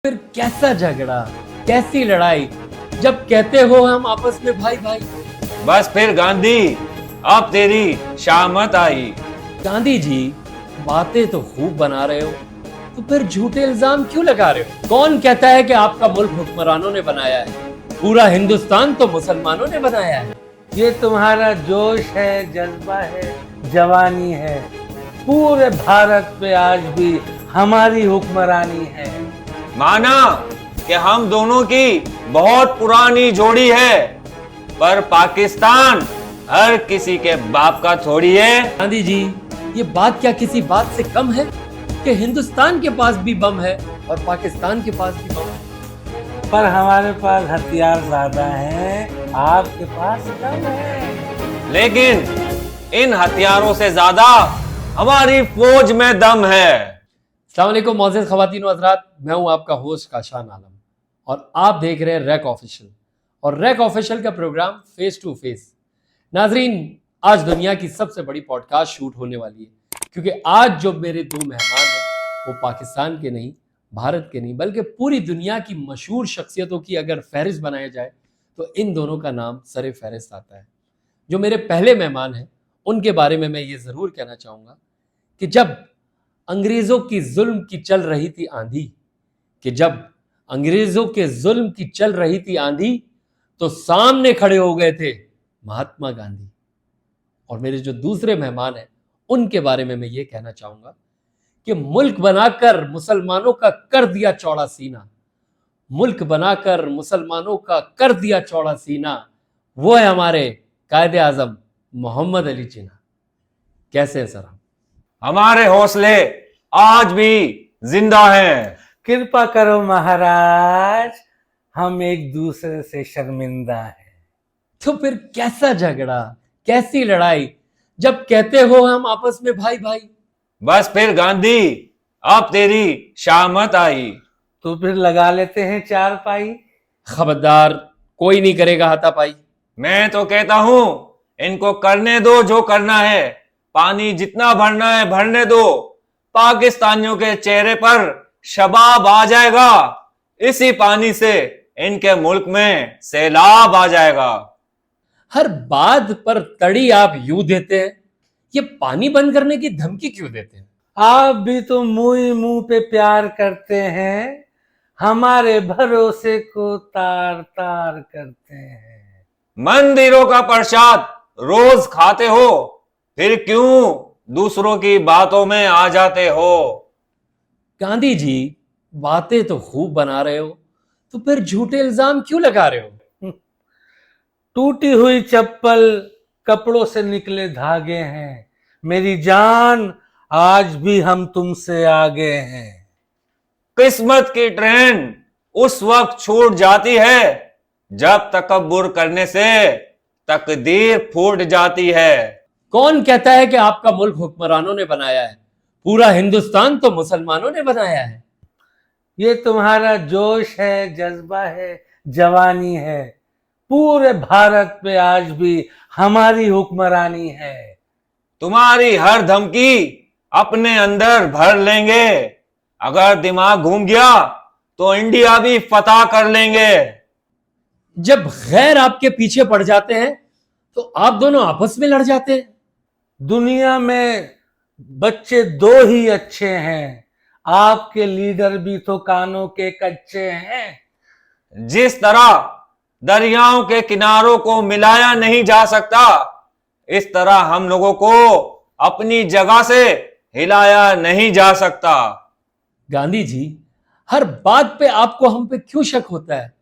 फिर कैसा झगड़ा, कैसी लड़ाई, जब कहते हो हम आपस में भाई भाई। बस फिर गांधी, अब तेरी शामत आई। गांधी जी, बातें तो खूब बना रहे हो, तो फिर झूठे इल्जाम क्यों लगा रहे हो? कौन कहता है कि आपका मुल्क हुक्मरानों ने बनाया है? पूरा हिंदुस्तान तो मुसलमानों ने बनाया है। ये तुम्हारा जोश है, जज्बा है, जवानी है। पूरे भारत पे आज भी हमारी हुक्मरानी है। माना कि हम दोनों की बहुत पुरानी जोड़ी है, पर पाकिस्तान हर किसी के बाप का थोड़ी है। गांधी जी, ये बात क्या किसी बात से कम है कि हिंदुस्तान के पास भी बम है और पाकिस्तान के पास भी बम है। पर हमारे पास हथियार ज्यादा हैं, आपके पास कम है। लेकिन इन हथियारों से ज्यादा हमारी फौज में दम है। अस्सलाम वालेकुम मोअज़्ज़िज़ ख़वातीन व हज़रात, मैं हूं आपका होस्ट काशान आलम और आप देख रहे हैं रैक ऑफिशियल। और रैक ऑफिशियल का प्रोग्राम फेस टू फेस। नाजरीन, आज दुनिया की सबसे बड़ी पॉडकास्ट शूट होने वाली है, क्योंकि आज जो मेरे दो मेहमान हैं वो पाकिस्तान के नहीं, भारत के नहीं, बल्कि पूरी दुनिया की मशहूर शख्सियतों की अगर फहरिस्त बनाया जाए तो इन दोनों का नाम सरे फहरिस्त आता है। जो मेरे पहले मेहमान हैं उनके बारे में मैं ये ज़रूर कहना चाहूँगा कि जब अंग्रेजों की जुल्म की चल रही थी आंधी, तो सामने खड़े हो गए थे महात्मा गांधी। और मेरे जो दूसरे मेहमान हैं उनके बारे में मैं ये कहना चाहूंगा कि मुल्क बनाकर मुसलमानों का कर दिया चौड़ा सीना, वो है हमारे कायदे आजम मोहम्मद अली जिन्ना। कैसे हैं सर? हमारे हौसले आज भी जिंदा हैं। कृपा करो महाराज, हम एक दूसरे से शर्मिंदा हैं। तो फिर कैसा झगड़ा, कैसी लड़ाई, जब कहते हो हम आपस में भाई भाई। बस फिर गांधी, अब तेरी शामत आई। तो फिर लगा लेते हैं चार पाई। खबरदार, कोई नहीं करेगा हाथापाई। मैं तो कहता हूं इनको करने दो जो करना है। पानी जितना भरना है भरने दो। पाकिस्तानियों के चेहरे पर शबाब आ जाएगा। इसी पानी से इनके मुल्क में सैलाब आ जाएगा। हर बात पर तड़ी आप यूं देते हैं, ये पानी बंद करने की धमकी क्यों देते हैं? आप भी तो मुंह ही मुंह पे प्यार करते हैं, हमारे भरोसे को तार तार करते हैं। मंदिरों का प्रसाद रोज खाते हो, फिर क्यों दूसरों की बातों में आ जाते हो? गांधी जी, बातें तो खूब बना रहे हो, तो फिर झूठे इल्जाम क्यों लगा रहे हो? टूटी हुई चप्पल, कपड़ों से निकले धागे हैं। मेरी जान, आज भी हम तुमसे आगे हैं। किस्मत की ट्रेन उस वक्त छूट जाती है जब तकब्बुर करने से तकदीर फूट जाती है। कौन कहता है कि आपका मुल्क हुक्मरानों ने बनाया है? पूरा हिंदुस्तान तो मुसलमानों ने बनाया है। ये तुम्हारा जोश है, जज्बा है, जवानी है। पूरे भारत पे आज भी हमारी हुक्मरानी है। तुम्हारी हर धमकी अपने अंदर भर लेंगे। अगर दिमाग घूम गया तो इंडिया भी फतह कर लेंगे। जब गैर आपके पीछे पड़ जाते हैं तो आप दोनों आपस में लड़ जाते हैं। दुनिया में बच्चे दो ही अच्छे हैं, आपके लीडर भी तो कानों के कच्चे हैं। जिस तरह दरियाओं के किनारों को मिलाया नहीं जा सकता, इस तरह हम लोगों को अपनी जगह से हिलाया नहीं जा सकता। गांधी जी, हर बात पे आपको हम पे क्यों शक होता है?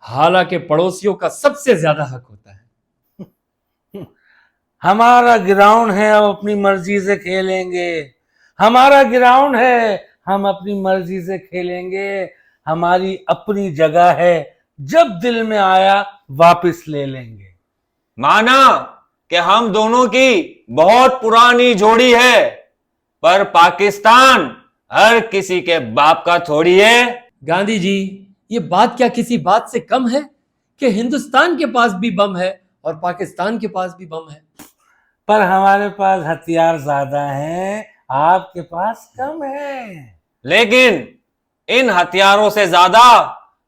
हालांकि पड़ोसियों का सबसे ज्यादा हक होता है। हमारा ग्राउंड है, हम अपनी मर्जी से खेलेंगे। हमारा ग्राउंड है, हम अपनी मर्जी से खेलेंगे। हमारी अपनी जगह है, जब दिल में आया वापस ले लेंगे। माना कि हम दोनों की बहुत पुरानी जोड़ी है, पर पाकिस्तान हर किसी के बाप का थोड़ी है। गांधी जी, ये बात क्या किसी बात से कम है कि हिंदुस्तान के पास भी बम है और पाकिस्तान के पास भी बम है। पर हमारे पास हथियार ज्यादा हैं, आपके पास कम है। लेकिन इन हथियारों से ज्यादा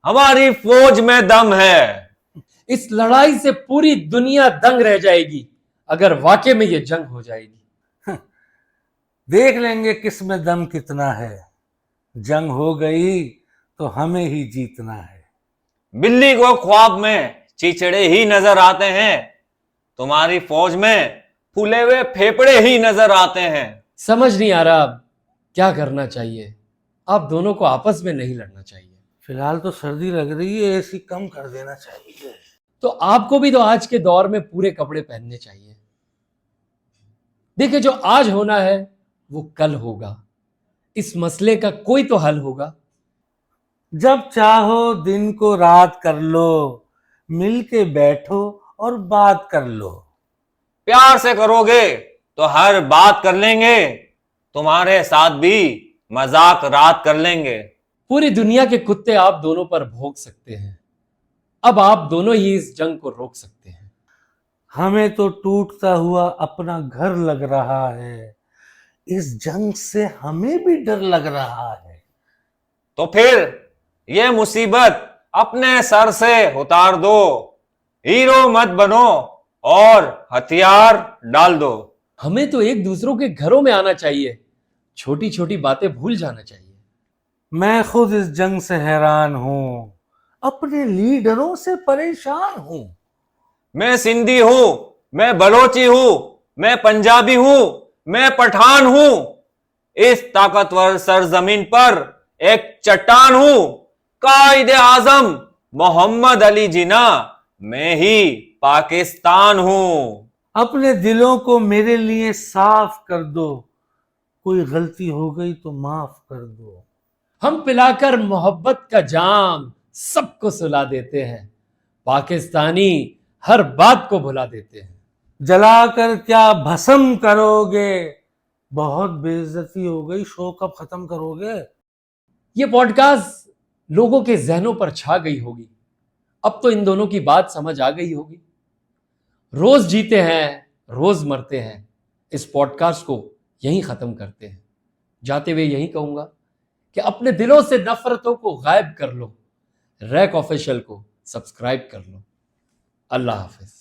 हमारी फौज में दम है। इस लड़ाई से पूरी दुनिया दंग रह जाएगी अगर वाकई में ये जंग हो जाएगी। देख लेंगे किस में दम कितना है। जंग हो गई तो हमें ही जीतना है। बिल्ली को ख्वाब में चिचड़े ही नजर आते हैं, तुम्हारी फौज में फूले हुए फेफड़े ही नजर आते हैं। समझ नहीं आ रहा अब क्या करना चाहिए। आप दोनों को आपस में नहीं लड़ना चाहिए। फिलहाल तो सर्दी लग रही है, एसी कम कर देना चाहिए। तो आपको भी तो आज के दौर में पूरे कपड़े पहनने चाहिए। देखिए, जो आज होना है वो कल होगा। इस मसले का कोई तो हल होगा। जब चाहो दिन को रात कर लो, मिल के बैठो और बात कर लो। प्यार से करोगे तो हर बात कर लेंगे, तुम्हारे साथ भी मजाक रात कर लेंगे। पूरी दुनिया के कुत्ते आप दोनों पर भोंक सकते हैं, अब आप दोनों ही इस जंग को रोक सकते हैं। हमें तो टूटता हुआ अपना घर लग रहा है, इस जंग से हमें भी डर लग रहा है। तो फिर ये मुसीबत अपने सर से उतार दो, हीरो मत बनो और हथियार डाल दो। हमें तो एक दूसरों के घरों में आना चाहिए, छोटी छोटी बातें भूल जाना चाहिए। मैं खुद इस जंग से हैरान हूं, अपने लीडरों से परेशान हूं। मैं सिंधी हूं, मैं बलोची हूं, मैं पंजाबी हूं, मैं पठान हूं। इस ताकतवर सरजमीन पर एक चट्टान हूं। कायदे आजम मोहम्मद अली जिना, मैं ही पाकिस्तान हूं। अपने दिलों को मेरे लिए साफ कर दो, कोई गलती हो गई तो माफ कर दो। हम पिलाकर मोहब्बत का जाम सबको सुला देते हैं, पाकिस्तानी हर बात को भुला देते हैं। जलाकर क्या भस्म करोगे, बहुत बेइज्जती हो गई, शो कब खत्म करोगे। ये पॉडकास्ट लोगों के जहनों पर छा गई होगी। अब तो इन दोनों की बात समझ आ गई होगी। रोज जीते हैं, रोज मरते हैं। इस पॉडकास्ट को यहीं खत्म करते हैं। जाते हुए यही कहूंगा कि अपने दिलों से नफरतों को गायब कर लो, रैक ऑफिशियल को सब्सक्राइब कर लो। अल्लाह हाफिज।